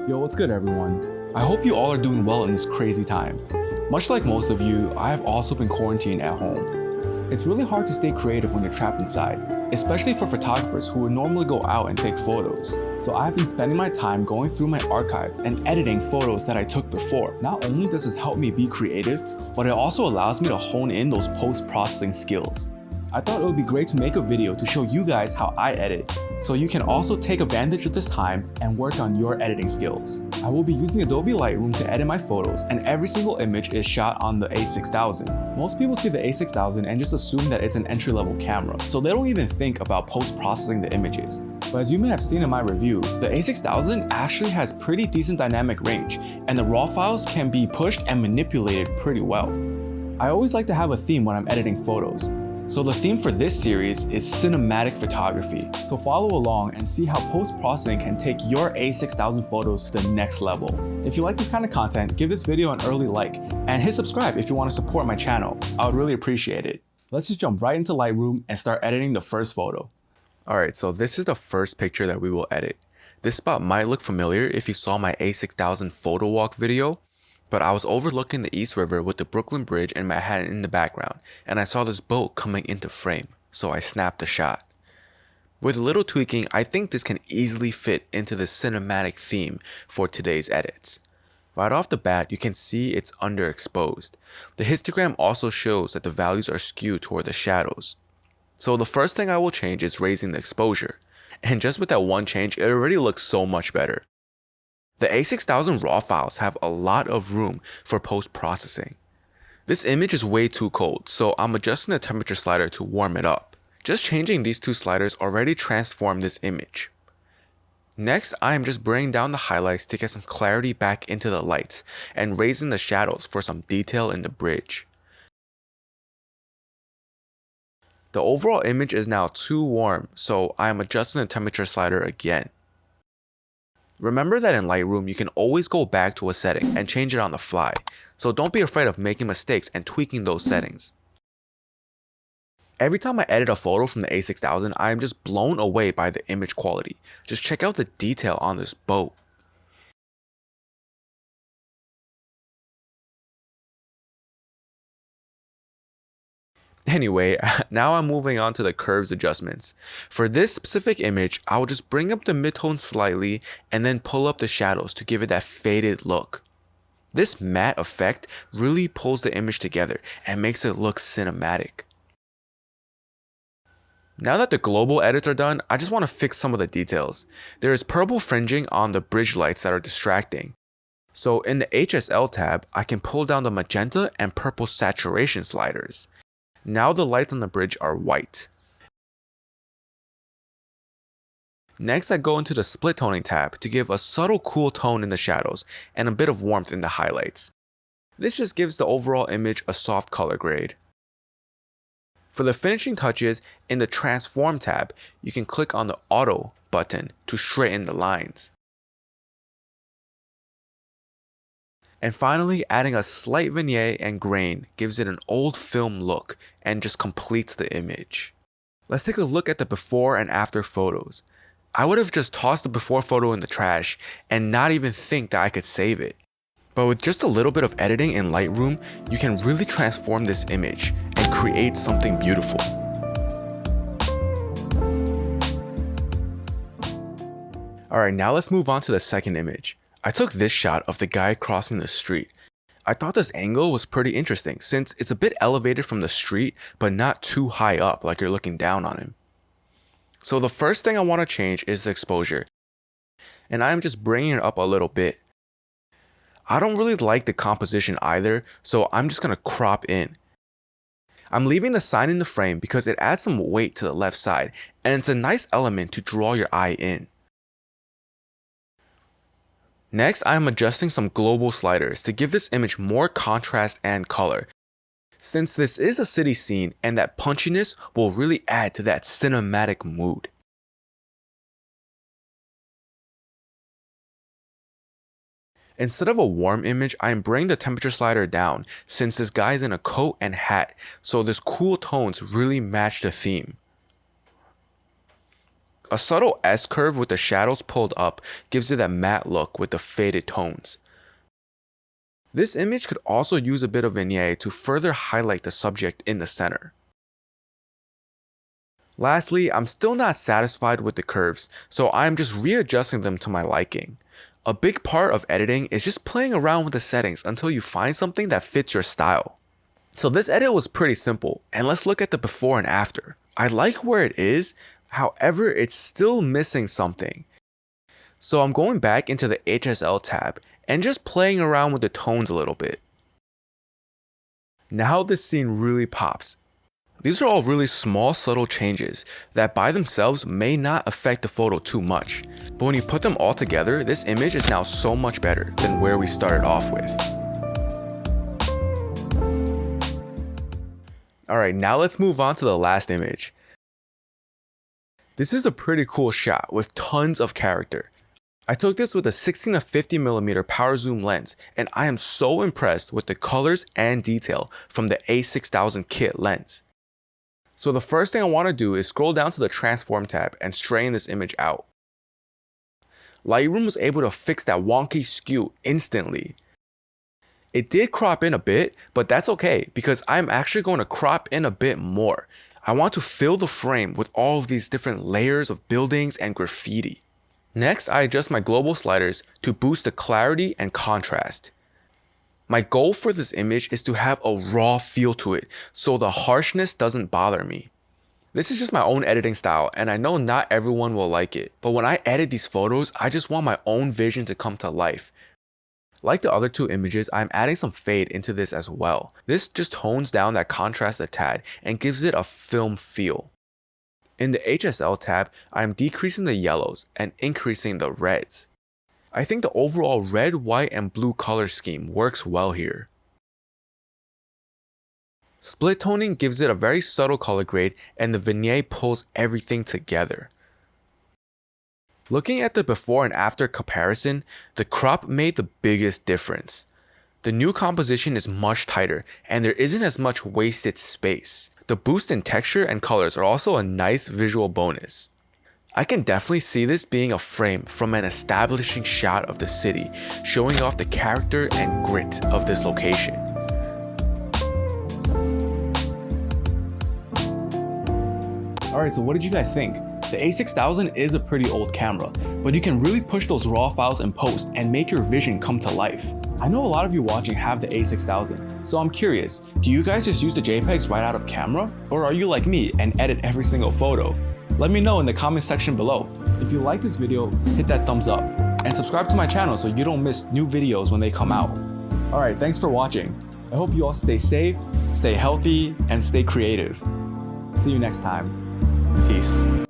Yo, what's good everyone? I hope you all are doing well in this crazy time. Much like most of you, I have also been quarantined at home. It's really hard to stay creative when you're trapped inside, especially for photographers who would normally go out and take photos. So I've been spending my time going through my archives and editing photos that I took before. Not only does this help me be creative, but it also allows me to hone in those post-processing skills. I thought it would be great to make a video to show you guys how I edit, so you can also take advantage of this time and work on your editing skills. I will be using Adobe Lightroom to edit my photos, and every single image is shot on the a6000. Most people see the a6000 and just assume that it's an entry-level camera, so they don't even think about post-processing the images. But as you may have seen in my review, the a6000 actually has pretty decent dynamic range, and the raw files can be pushed and manipulated pretty well. I always like to have a theme when I'm editing photos. So the theme for this series is cinematic photography. So follow along and see how post-processing can take your a6000 photos to the next level. If you like this kind of content, give this video an early like and hit subscribe if you want to support my channel. I would really appreciate it. Let's just jump right into Lightroom and start editing the first photo. Alright, so this is the first picture that we will edit. This spot might look familiar if you saw my a6000 photo walk video, but I was overlooking the East River with the Brooklyn Bridge and Manhattan in the background, and I saw this boat coming into frame, so I snapped the shot. With a little tweaking, I think this can easily fit into the cinematic theme for today's edits. Right off the bat, you can see it's underexposed. The histogram also shows that the values are skewed toward the shadows. So the first thing I will change is raising the exposure, and just with that one change, it already looks so much better. The a6000 raw files have a lot of room for post-processing. This image is way too cold, so I'm adjusting the temperature slider to warm it up. Just changing these two sliders already transformed this image. Next, I am just bringing down the highlights to get some clarity back into the lights and raising the shadows for some detail in the bridge. The overall image is now too warm, so I am adjusting the temperature slider again. Remember that in Lightroom, you can always go back to a setting and change it on the fly, so don't be afraid of making mistakes and tweaking those settings. Every time I edit a photo from the a6000, I am just blown away by the image quality. Just check out the detail on this boat. Anyway, now I'm moving on to the curves adjustments. For this specific image, I will just bring up the midtone slightly and then pull up the shadows to give it that faded look. This matte effect really pulls the image together and makes it look cinematic. Now that the global edits are done, I just want to fix some of the details. There is purple fringing on the bridge lights that are distracting. So in the HSL tab, I can pull down the magenta and purple saturation sliders. Now the lights on the bridge are white. Next, I go into the split toning tab to give a subtle cool tone in the shadows and a bit of warmth in the highlights. This just gives the overall image a soft color grade. For the finishing touches, in the transform tab, you can click on the auto button to straighten the lines. And finally, adding a slight vignette and grain gives it an old film look and just completes the image. Let's take a look at the before and after photos. I would have just tossed the before photo in the trash and not even think that I could save it. But with just a little bit of editing in Lightroom, you can really transform this image and create something beautiful. Alright, now let's move on to the second image. I took this shot of the guy crossing the street. I thought this angle was pretty interesting since it's a bit elevated from the street but not too high up like you're looking down on him. So the first thing I want to change is the exposure, and I'm just bringing it up a little bit. I don't really like the composition either, so I'm just going to crop in. I'm leaving the sign in the frame because it adds some weight to the left side and it's a nice element to draw your eye in. Next, I am adjusting some global sliders to give this image more contrast and color, since this is a city scene and that punchiness will really add to that cinematic mood. Instead of a warm image, I am bringing the temperature slider down since this guy is in a coat and hat, so this cool tones really match the theme. A subtle S-curve with the shadows pulled up gives it that matte look with the faded tones. This image could also use a bit of vignette to further highlight the subject in the center. Lastly, I'm still not satisfied with the curves, so I'm just readjusting them to my liking. A big part of editing is just playing around with the settings until you find something that fits your style. So this edit was pretty simple, and let's look at the before and after. I like where it is, however it's still missing something. So I'm going back into the HSL tab and just playing around with the tones a little bit. Now this scene really pops. These are all really small, subtle changes that by themselves may not affect the photo too much, but when you put them all together, this image is now so much better than where we started off with. Alright, now let's move on to the last image. This is a pretty cool shot with tons of character. I took this with a 16-50mm power zoom lens, and I am so impressed with the colors and detail from the a6000 kit lens. So the first thing I want to do is scroll down to the transform tab and straighten this image out. Lightroom was able to fix that wonky skew instantly. It did crop in a bit, but that's okay because I'm actually going to crop in a bit more. I want to fill the frame with all of these different layers of buildings and graffiti. Next, I adjust my global sliders to boost the clarity and contrast. My goal for this image is to have a raw feel to it, so the harshness doesn't bother me. This is just my own editing style, and I know not everyone will like it, but when I edit these photos, I just want my own vision to come to life. Like the other two images, I'm adding some fade into this as well. This just tones down that contrast a tad and gives it a film feel. In the HSL tab, I'm decreasing the yellows and increasing the reds. I think the overall red, white, and blue color scheme works well here. Split toning gives it a very subtle color grade, and the vignette pulls everything together. Looking at the before and after comparison, the crop made the biggest difference. The new composition is much tighter, and there isn't as much wasted space. The boost in texture and colors are also a nice visual bonus. I can definitely see this being a frame from an establishing shot of the city, showing off the character and grit of this location. Alright, so what did you guys think? The a6000 is a pretty old camera, but you can really push those raw files in post and make your vision come to life. I know a lot of you watching have the a6000, so I'm curious, do you guys just use the JPEGs right out of camera? Or are you like me and edit every single photo? Let me know in the comment section below. If you like this video, hit that thumbs up and subscribe to my channel so you don't miss new videos when they come out. Alright, thanks for watching. I hope you all stay safe, stay healthy, and stay creative. See you next time. Peace.